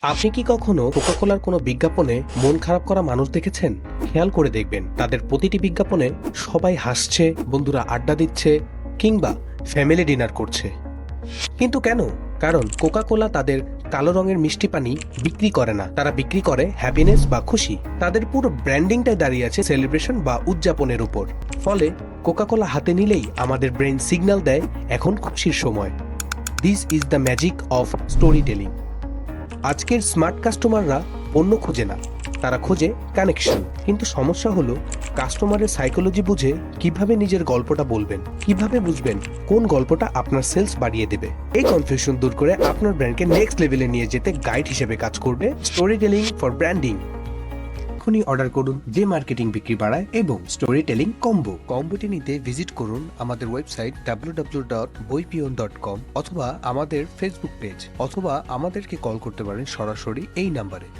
আপনি কি কখনো কোকাকোলার কোনো বিজ্ঞাপনে মন খারাপ করা মানুষ দেখেছেন? খেয়াল করে দেখবেন তাদের প্রতিটি বিজ্ঞাপনে সবাই হাসছে, বন্ধুরা আড্ডা দিচ্ছে কিংবা ফ্যামিলি ডিনার করছে। কিন্তু কেন? কারণ কোকাকোলা তাদের কালো রঙের মিষ্টি পানি বিক্রি করে না, তারা বিক্রি করে হ্যাপিনেস বা খুশি। তাদের পুরো ব্র্যান্ডিংটাই দাঁড়িয়ে আছে সেলিব্রেশন বা উদযাপনের উপর। ফলে কোকাকোলা হাতে নিলেই আমাদের ব্রেন সিগন্যাল দেয় এখন খুশির সময়। This is the magic of story telling. আজকের স্মার্ট কাস্টমাররা পণ্য খোঁজে না, তারা খোঁজে কানেকশন। কিন্তু সমস্যা হলো কাস্টমারের সাইকোলজি বুঝে কিভাবে নিজের গল্পটা বলবেন, কিভাবে বুঝবেন কোন গল্পটা আপনার সেলস বাড়িয়ে দেবে। এই কনফিউশন দূর করে আপনার ব্র্যান্ডকে নেক্সট লেভেলে নিয়ে যেতে গাইড হিসেবে কাজ করবে স্টোরি টেলিং ফর ব্র্যান্ডিং। এখনই অর্ডার করুন যে মার্কেটিং বিক্রি বাড়ায় এবং স্টোরি টেলিং কম্বোটি নিতে ভিজিট করুন আমাদের ওয়েবসাইট www.boipion.com অথবা আমাদের ফেসবুক পেজ, অথবা আমাদেরকে কল করতে পারেন সরাসরি এই নাম্বারে।